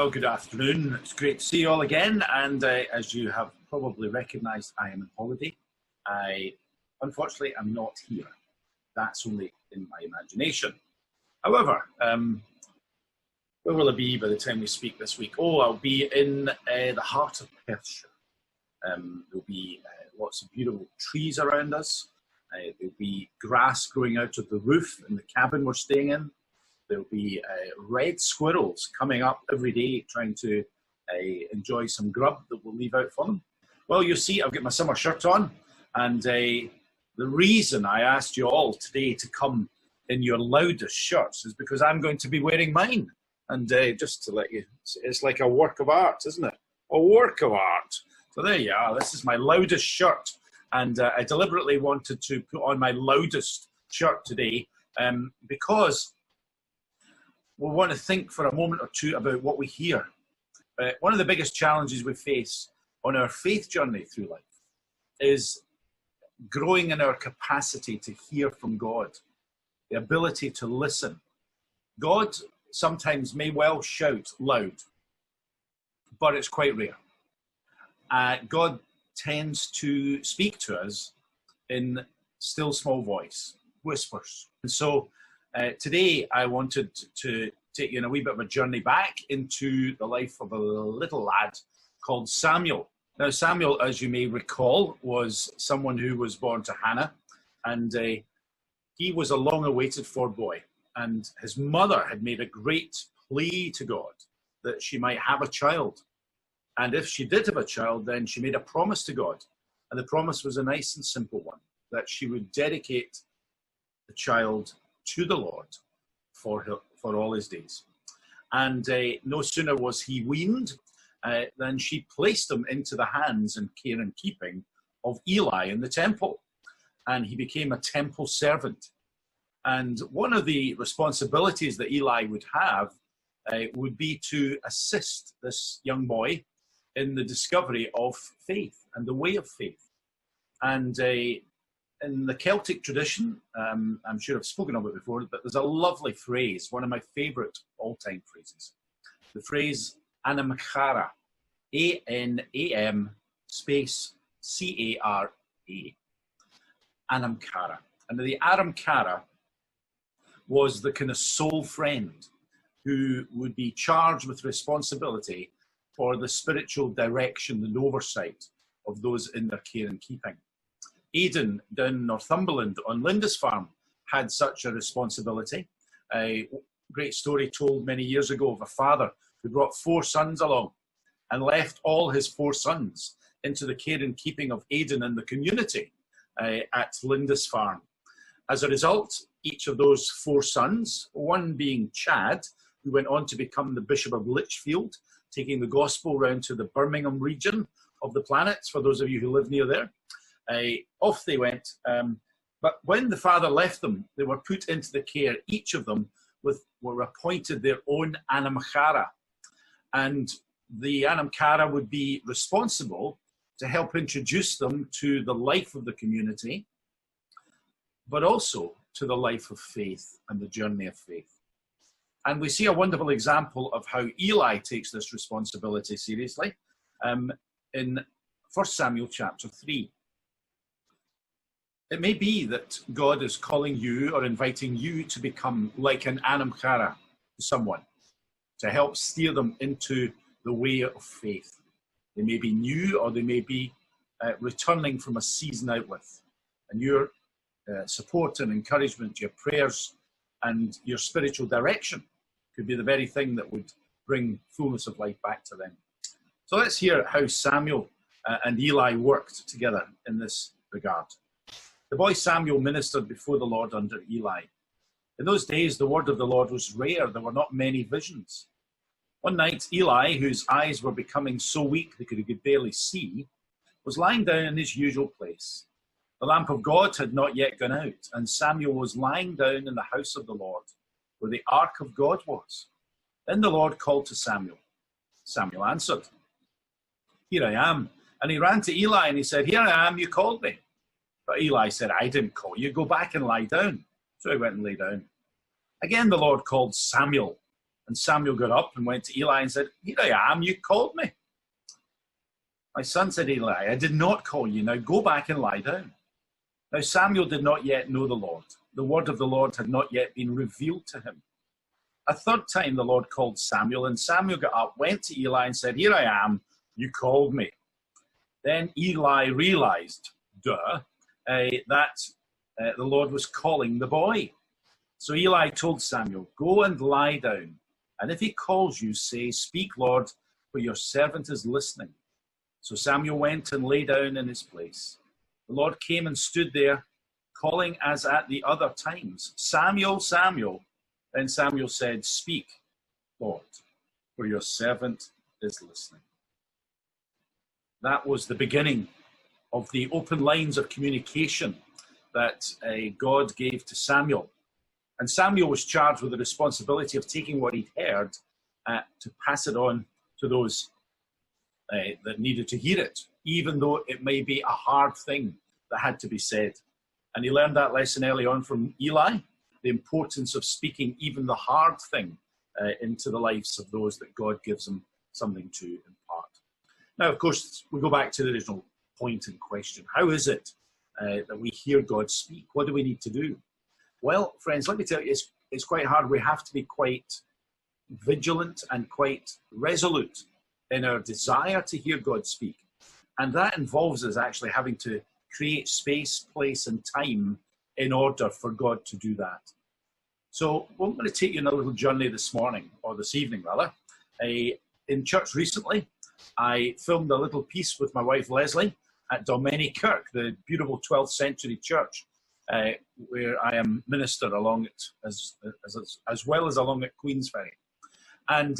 Well, good afternoon. It's great to see you all again. And as you have probably recognised, I am on holiday. Unfortunately, I'm not here. That's only in my imagination. However, where will I be by the time we speak this week? Oh, I'll be in the heart of Perthshire. There'll be lots of beautiful trees around us. There'll be grass growing out of the roof in the cabin we're staying in. There'll be red squirrels coming up every day trying to enjoy some grub that we'll leave out for them. Well, you see, I've got my summer shirt on, and the reason I asked you all today to come in your loudest shirts is because I'm going to be wearing mine. And just to let you, it's like a work of art, isn't it? A work of art. So there you are. This is my loudest shirt. And I deliberately wanted to put on my loudest shirt today because we want to think for a moment or two about what we hear. One of the biggest challenges we face on our faith journey through life is growing in our capacity to hear from God, the ability to listen. God sometimes may well shout loud, but it's quite rare. God tends to speak to us in still small voice, whispers. And so today I wanted to take you on a wee bit of a journey back into the life of a little lad called Samuel. Now Samuel, as you may recall, was someone who was born to Hannah, and he was a long-awaited for boy. And his mother had made a great plea to God that she might have a child. And if she did have a child, then she made a promise to God. And the promise was a nice and simple one, that she would dedicate the child to the Lord for all his days. And no sooner was he weaned than she placed him into the hands and care and keeping of Eli in the temple. And he became a temple servant. And one of the responsibilities that Eli would have would be to assist this young boy in the discovery of faith and the way of faith. And in the Celtic tradition, I'm sure I've spoken of it before, but there's a lovely phrase, one of my favourite all-time phrases. The phrase Anam Cara, A-N-A-M space C-A-R-A. Anam Cara. And the Anam Cara was the kind of sole friend who would be charged with responsibility for the spiritual direction and oversight of those in their care and keeping. Aidan down in Northumberland on Lindisfarne had such a responsibility. A great story told many years ago of a father who brought 4 sons along and left all his 4 sons into the care and keeping of Aidan and the community at Lindisfarne. As a result, each of those 4 sons, one being Chad, who went on to become the Bishop of Lichfield, taking the gospel round to the Birmingham region of the planets, for those of you who live near there. Off they went. But when the father left them, they were put into the care, each of them were appointed their own Anam Cara. And the Anam Cara would be responsible to help introduce them to the life of the community, but also to the life of faith and the journey of faith. And we see a wonderful example of how Eli takes this responsibility seriously in 1 Samuel chapter 3. It may be that God is calling you or inviting you to become like an Anam Cara to someone, to help steer them into the way of faith. They may be new, or they may be returning from a season out with. And your support and encouragement, your prayers and your spiritual direction could be the very thing that would bring fullness of life back to them. So let's hear how Samuel and Eli worked together in this regard. The boy Samuel ministered before the Lord under Eli. In those days, the word of the Lord was rare. There were not many visions. One night, Eli, whose eyes were becoming so weak that he could barely see, was lying down in his usual place. The lamp of God had not yet gone out, and Samuel was lying down in the house of the Lord, where the ark of God was. Then the Lord called to Samuel. Samuel answered, "Here I am." And he ran to Eli and he said, "Here I am, you called me." But Eli said, "I didn't call you. Go back and lie down." So he went and lay down. Again the Lord called Samuel. And Samuel got up and went to Eli and said, "Here I am, you called me." "My son," said Eli, "I did not call you. Now go back and lie down." Now Samuel did not yet know the Lord. The word of the Lord had not yet been revealed to him. A third time the Lord called Samuel, and Samuel got up, went to Eli and said, "Here I am, you called me." Then Eli realized, that the Lord was calling the boy. So Eli told Samuel, "Go and lie down, and if he calls you, say, 'Speak, Lord, for your servant is listening.'" So Samuel went and lay down in his place. The Lord came and stood there, calling as at the other times, "Samuel, Samuel." Then Samuel said, "Speak, Lord, for your servant is listening." That was the beginning of the open lines of communication that God gave to Samuel. And Samuel was charged with the responsibility of taking what he'd heard to pass it on to those that needed to hear it, even though it may be a hard thing that had to be said. And he learned that lesson early on from Eli, the importance of speaking even the hard thing into the lives of those that God gives them something to impart. Now, of course, we go back to the original point in question. How is it that we hear God speak? What do we need to do? Well, friends, let me tell you, it's quite hard. We have to be quite vigilant and quite resolute in our desire to hear God speak. And that involves us actually having to create space, place, and time in order for God to do that. So I'm going to take you on a little journey this morning, or this evening rather. In church recently, I filmed a little piece with my wife Leslie at Dalmeny Kirk, the beautiful 12th century church, where I am minister along it, as well as along at Queensferry. And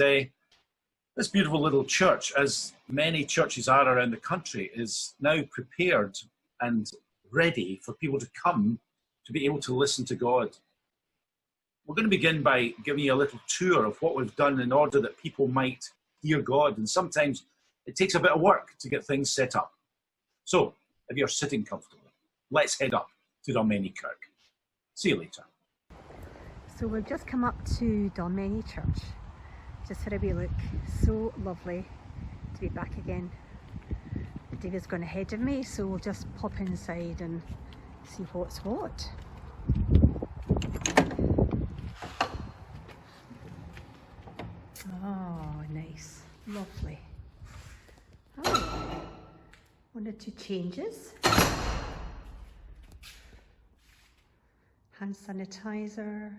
this beautiful little church, as many churches are around the country, is now prepared and ready for people to come to be able to listen to God. We're going to begin by giving you a little tour of what we've done in order that people might hear God. And sometimes it takes a bit of work to get things set up. So, if you're sitting comfortably, let's head up to Dalmeny Kirk. See you later. So we've just come up to Dalmeny Church, just for a wee look. So lovely to be back again. David's gone ahead of me, so we'll just pop inside and see what's what. Oh, nice, lovely. Oh, one or two changes. Hand sanitizer,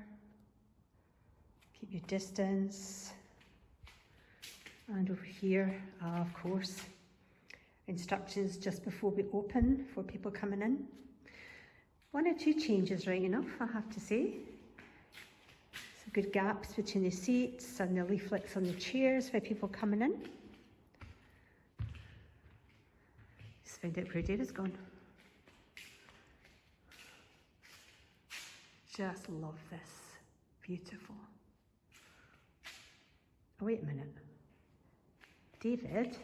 keep your distance. And over here, of course, instructions just before we open for people coming in. One or two changes, right enough, I have to say. Some good gaps between the seats and the leaflets on the chairs for people coming in. Just find out where David's gone. Just love this. Beautiful. Oh, wait a minute. David?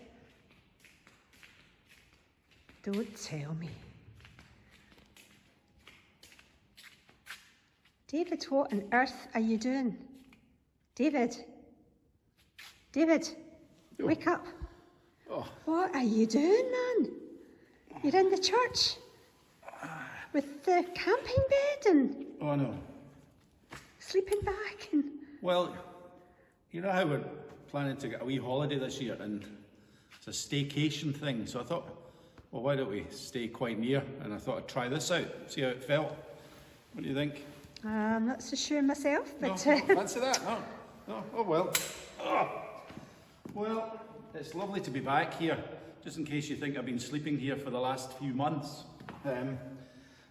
Don't tell me. David, what on earth are you doing? David? David, wake up. Oh. What are you doing, man? You're in the church with the camping bed and Oh, no. sleeping bag and... Well, you know how we're planning to get a wee holiday this year, and it's a staycation thing, so I thought, well, why don't we stay quite near? And I thought I'd try this out, see how it felt. What do you think? I'm not so sure myself, but... No, fancy that? No, oh well. Oh. Well, it's lovely to be back here, just in case you think I've been sleeping here for the last few months.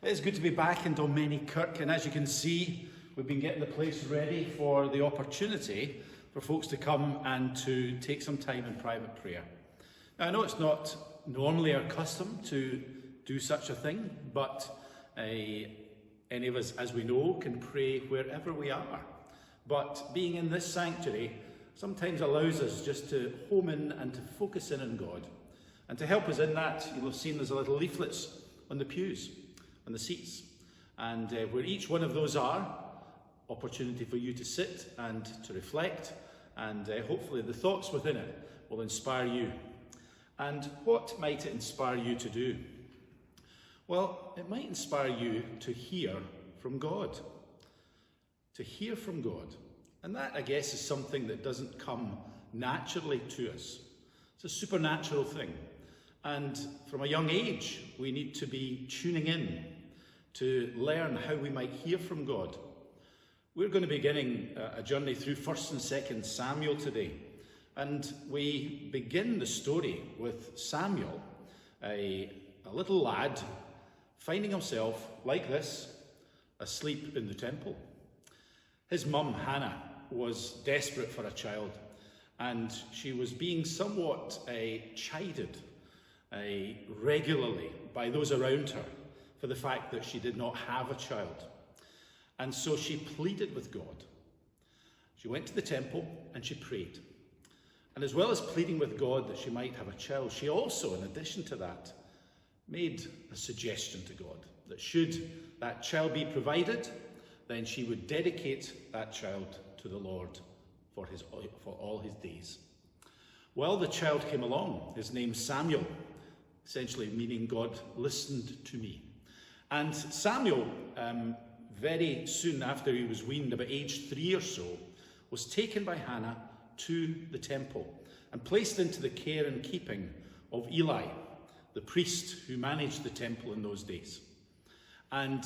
It's good to be back in Dalmeny Kirk, and as you can see, we've been getting the place ready for the opportunity for folks to come and to take some time in private prayer. Now, I know it's not normally our custom to do such a thing, but any of us, as we know, can pray wherever we are. But being in this sanctuary sometimes allows us just to home in and to focus in on God. And to help us in that, you'll have seen there's a little leaflets on the pews, on the seats. And where each one of those are, opportunity for you to sit and to reflect and hopefully the thoughts within it will inspire you. And what might it inspire you to do? Well, it might inspire you to hear from God. To hear from God. And that, I guess, is something that doesn't come naturally to us. It's a supernatural thing. And from a young age, we need to be tuning in to learn how we might hear from God. We're going to be beginning a journey through 1st and 2nd Samuel today. And we begin the story with Samuel, a little lad, finding himself like this, asleep in the temple. His mum, Hannah, was desperate for a child, and she was being somewhat chided regularly by those around her for the fact that she did not have a child. And so she pleaded with God. She went to the temple and she prayed. And as well as pleading with God that she might have a child, she also, in addition to that, made a suggestion to God that should that child be provided, then she would dedicate that child to the Lord for all his days. Well, the child came along. His name's Samuel, essentially meaning God listened to me. And Samuel, very soon after he was weaned, about age 3 or so, was taken by Hannah to the temple and placed into the care and keeping of Eli, the priest who managed the temple in those days. And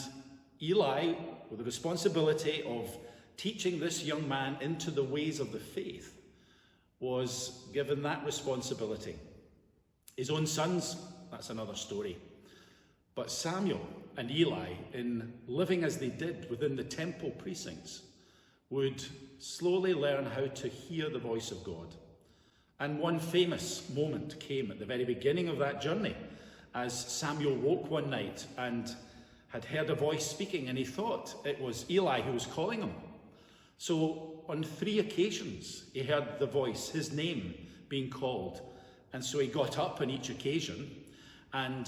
Eli, with the responsibility of teaching this young man into the ways of the faith, was given that responsibility. His own sons, that's another story. But Samuel and Eli, in living as they did within the temple precincts, would slowly learn how to hear the voice of God. And one famous moment came at the very beginning of that journey, as Samuel woke one night and had heard a voice speaking, and he thought it was Eli who was calling him. So on 3 occasions he heard the voice, his name being called, and so he got up on each occasion and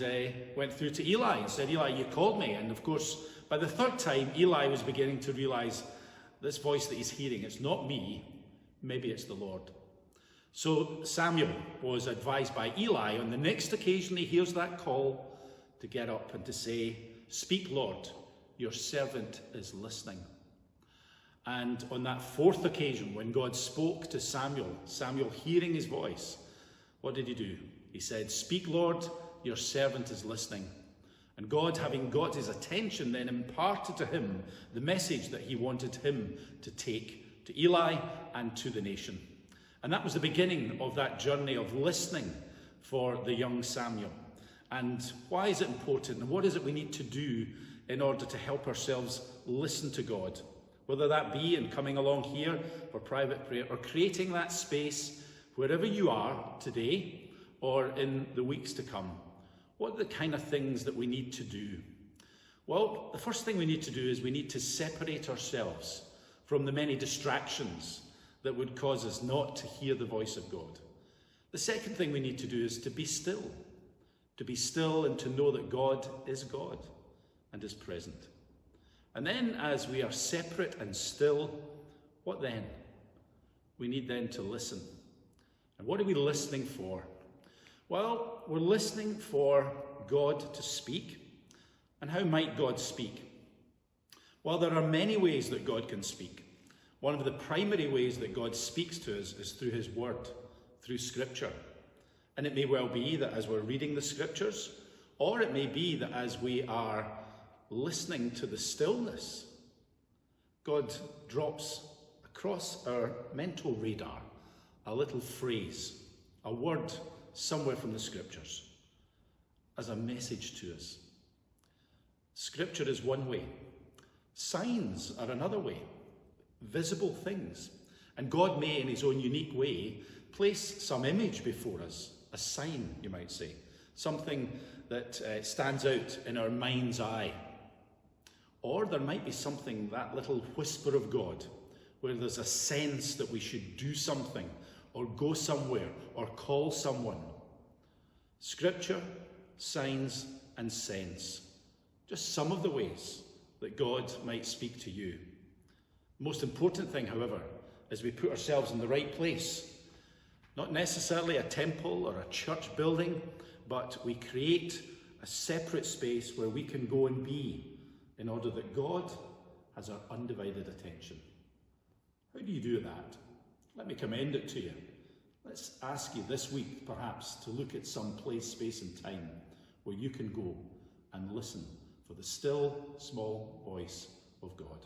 went through to Eli and said, "Eli, you called me." And of course, by the 3rd time, Eli was beginning to realize this voice that he's hearing, it's not me, maybe it's the Lord. So Samuel was advised by Eli on the next occasion he hears that call to get up and to say, "Speak, Lord, your servant is listening." And on that 4th occasion, when God spoke to Samuel, Samuel hearing his voice, what did he do? He said, "Speak, Lord, your servant is listening." And God, having got his attention, then imparted to him the message that he wanted him to take to Eli and to the nation. And that was the beginning of that journey of listening for the young Samuel. And why is it important? And what is it we need to do in order to help ourselves listen to God? Whether that be in coming along here for private prayer or creating that space wherever you are today or in the weeks to come. What are the kind of things that we need to do? Well, the first thing we need to do is we need to separate ourselves from the many distractions that would cause us not to hear the voice of God. The second thing we need to do is to be still and to know that God is God and is present. And then as we are separate and still, what then? We need then to listen. And what are we listening for? Well, we're listening for God to speak. And how might God speak? Well, there are many ways that God can speak. One of the primary ways that God speaks to us is through his word, through scripture. And it may well be that as we're reading the scriptures, or it may be that as we are listening to the stillness, God drops across our mental radar a little phrase, a word somewhere from the scriptures as a message to us. Scripture is one way. Signs are another way. Visible things. And God may, in his own unique way, place some image before us, a sign, you might say, something that stands out in our mind's eye. Or there might be something, that little whisper of God, where there's a sense that we should do something, or go somewhere, or call someone. Scripture, signs, and sense. Just some of the ways that God might speak to you. The most important thing, however, as we put ourselves in the right place. Not necessarily a temple or a church building, but we create a separate space where we can go and be in order that God has our undivided attention. How do you do that? Let me commend it to you. Let's ask you this week, perhaps, to look at some place, space and time where you can go and listen for the still, small voice of God.